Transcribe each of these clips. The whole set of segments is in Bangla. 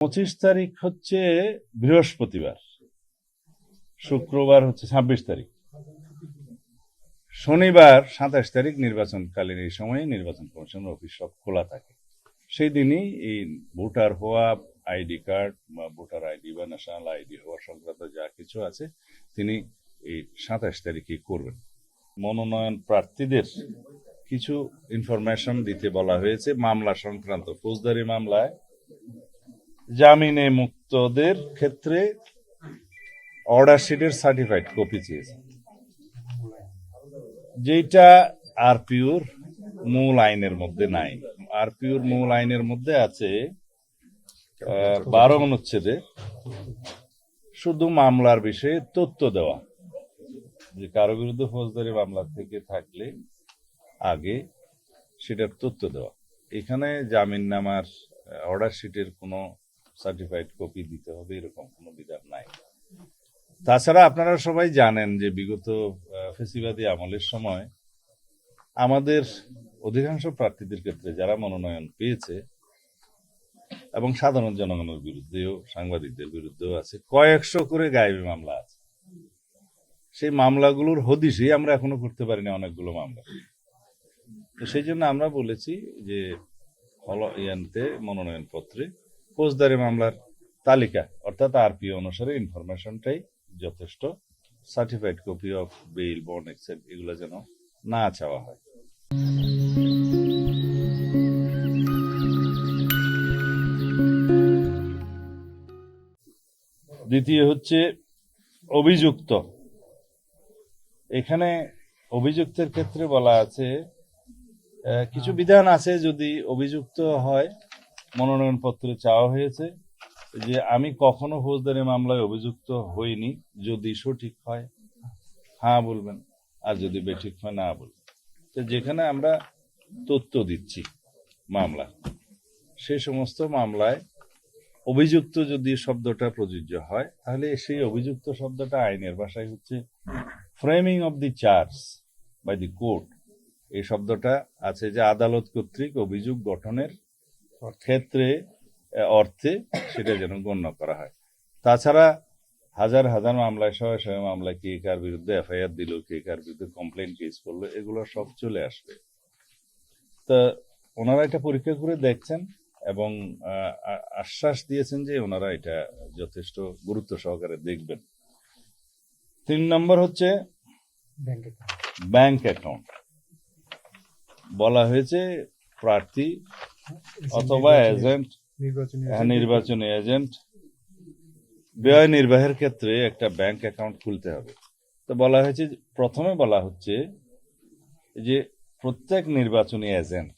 25 তারিখ হচ্ছে বৃহস্পতিবার, শুক্রবার হচ্ছে 26 তারিখ, শনিবার 27 তারিখ নির্বাচনকালীন এই সময়ে নির্বাচন কমিশনের অফিস সব খোলা থাকে। সেই দিনই এই ভোটার হওয়া, আইডি কার্ড বা ভোটার আইডি বা ন্যাশনাল আইডি হওয়া সংক্রান্ত যা কিছু আছে তিনি এই 27 তারিখে করবেন। মনোনয়ন প্রার্থীদের কিছু ইনফরমেশন দিতে বলা হয়েছে। মামলা সংক্রান্ত ফৌজদারি মামলায় জামিনে মুক্তদের ক্ষেত্রে অর্ডার শিটের সার্টিফাইড কপি চেয়েছে, যেটা আরপিওর মূল আইনের মধ্যে নাই। আরপিওর মূল আইনের মধ্যে আছে 12 অনুচ্ছেদে শুধু মামলার বিষয়ে তথ্য দেওয়া, যে কারো বিরুদ্ধে ফৌজদারি মামলা থেকে থাকলে আগে সেটার তথ্য দেওয়া। এখানে জামিন নামার অর্ডার শিটের কোনো সার্টিফাইড কপি দিতে হবে এরকম কোনো বিধান নাই। তাছাড়া আপনারা সবাই জানেন যে বিগত ফ্যাসিবাদী আমলের সময় আমাদের অধিকাংশ প্রার্থীদের ক্ষেত্রে যারা মনোনয়ন পেয়েছে এবং সাধারণ জনগণের বিরুদ্ধেও সাংবাদিকদের বিরুদ্ধেও আছে কয়েকশো করে গায়েবী মামলা আছে। সেই মামলাগুলোর হদিশই আমরা এখনো করতে পারিনি অনেকগুলো মামলা। তো সেই জন্য আমরা বলেছি যে মনোনয়ন পত্রে ফৌজদারি মামলার তালিকা অর্থাৎ আরপিও অনুসারে ইনফরমেশনটাই যথেষ্ট, certified copy of bail, bond, except এগুলো যেন না চাওয়া হয়। দ্বিতীয় হচ্ছে অভিযুক্ত। এখানে অভিযুক্তের ক্ষেত্রে বলা আছে কিছু বিধান আছে, যদি অভিযুক্ত হয় মনোনয়ন পত্রে চাওয়া হয়েছে যে আমি কখনো ফৌজদারি মামলায় অভিযুক্ত হইনি, যদি সঠিক হয় হ্যাঁ বলবেন, আর যদি বেঠিক হয় না বলবেন। তো যেখানে আমরা তথ্য দিচ্ছি মামলা, সে সমস্ত মামলায় অভিযুক্ত যদি শব্দটা প্রযোজ্য হয় তাহলে সেই অভিযুক্ত শব্দটা আইনের ভাষায় হচ্ছে framing of the charge by the court. এই শব্দটা আছে যে আদালত কর্তৃক অভিযোগ গঠনের ক্ষেত্রে অর্থে সেটা যেন গণ্য করা হয়। তাছাড়া হাজার হাজার মামলায় শয়ে শয়ে মামলায় কে কার বিরুদ্ধে এফআইআর দিল, কে কার বিরুদ্ধে কমপ্লেন কেস করলো, এগুলো সব চলে আসবে। তা ওনারা এটা পরীক্ষা করে দেখছেন এবং আশ্বাস দিয়েছেন যে ওনারা এটা যথেষ্ট গুরুত্ব সহকারে দেখবেন। 3 নম্বর হচ্ছে ব্যাংক অ্যাকাউন্ট। বলা হয়েছে প্রার্থী অথবা এজেন্ট, নির্বাচনী এজেন্ট ব্যয় নির্বাহের ক্ষেত্রে একটা ব্যাংক অ্যাকাউন্ট খুলতে হবে। তো বলা হয়েছে, প্রথমে বলা হচ্ছে যে প্রত্যেক নির্বাচনী এজেন্ট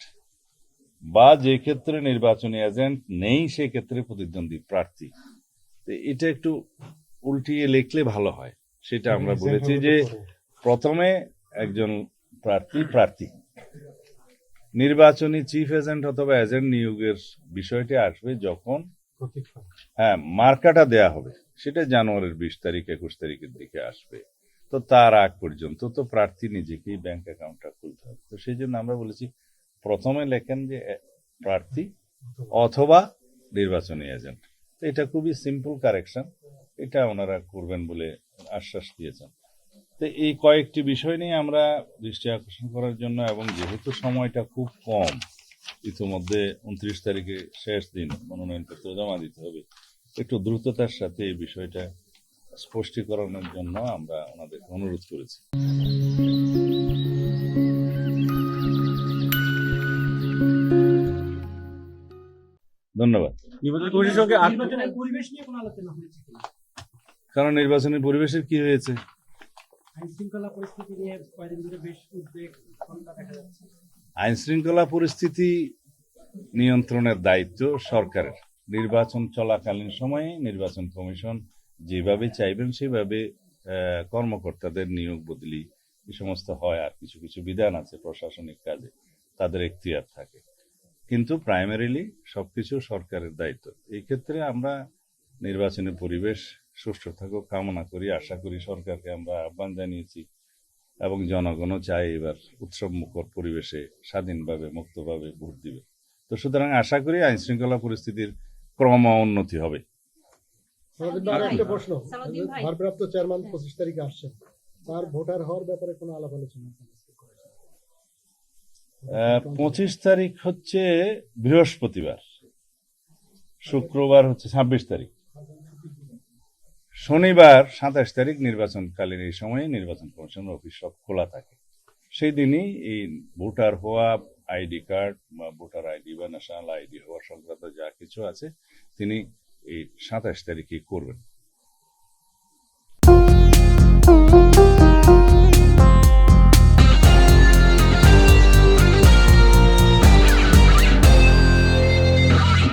বা যে ক্ষেত্রে নির্বাচনী এজেন্ট নেই সে ক্ষেত্রে প্রতিদ্বন্দ্বী প্রার্থী। এটা একটু উল্টিয়ে লিখলে ভালো হয়। সেটা আমরা বলেছি যে প্রথমে একজন প্রার্থী নির্বাচনী চিফ এজেন্ট অথবা এজেন্ট নিয়োগের বিষয়টি আসবে যখন মার্কাটা দেয়া হবে, সেটা জানুয়ারির 20 তারিখ 21 তারিখের দিকে আসবে। তো তার আগ পর্যন্ত তো প্রার্থী নিজেকেই ব্যাংক অ্যাকাউন্টটা খুলতে হবে। তো সেই জন্য আমরা বলেছি প্রথমে লেখেন যে প্রার্থী অথবা নির্বাচনী এজেন্ট। এটা খুবই সিম্পল কারেকশন, এটা ওনারা করবেন বলে আশ্বাস দিয়েছেন। তো এই কয়েকটি বিষয় নিয়ে আমরা দৃষ্টি আকর্ষণ করার জন্য, এবং যেহেতু সময়টা খুব কম, ইতিমধ্যে 29 তারিখে শেষ দিন, মনোনয়নপত্র জমা দিতে হবে, একটু দ্রুততার সাথে এই বিষয়টা স্পষ্টীকরণের জন্য আমরা ওনাদেরকে অনুরোধ করেছি। ধন্যবাদ। কারণ নির্বাচনী পরিবেশের কি হয়েছে, আইন শৃঙ্খলা পরিস্থিতি নিয়ন্ত্রণের দায়িত্ব সরকারের। নির্বাচন চলাকালীন সময়ে নির্বাচন কমিশন যেভাবে চাইবেন সেভাবে কর্মকর্তাদের নিয়োগ বদলি এই সমস্ত হয়। আর কিছু কিছু বিধান আছে প্রশাসনিক কাজে, তাদের এখতিয়ার থাকে, কিন্তু প্রাইমারিলি সবকিছু সরকারের দায়িত্ব। এই ক্ষেত্রে আমরা নির্বাচনী পরিবেশ সুষ্ঠু থাকুক কামনা করি, আশা করি। সরকারকে আমরা আহ্বান জানিয়েছি এবং জনগণও চায় এবার উৎসব মুখর পরিবেশে স্বাধীনভাবে মুক্তভাবে ভোট দিবে। তো সুতরাং আশা করি আইন শৃঙ্খলা পরিস্থিতির ক্রমোন্নতি হবে। সালাউদ্দিন ভাই, একটা প্রশ্ন। সালাউদ্দিন ভাই। ভারপ্রাপ্ত চেয়ারম্যান 25 তারিখে আসছেন, তার ভোটার হওয়ার ব্যাপারে কোনো আলাপ আলোচনা আপনারা আজকে করেছেন? 25 তারিখ হচ্ছে বৃহস্পতিবার, শুক্রবার হচ্ছে 26 তারিখ, শনিবার 27 তারিখ নির্বাচনকালীন এই সময়ে নির্বাচন কমিশনের অফিস সব খোলা থাকে। সেই দিনই এই ভোটার হওয়া, আইডি কার্ড বা ভোটার আইডি বা ন্যাশনাল আইডি হওয়া সংক্রান্ত যা কিছু আছে তিনি এই 27 তারিখে করবেন।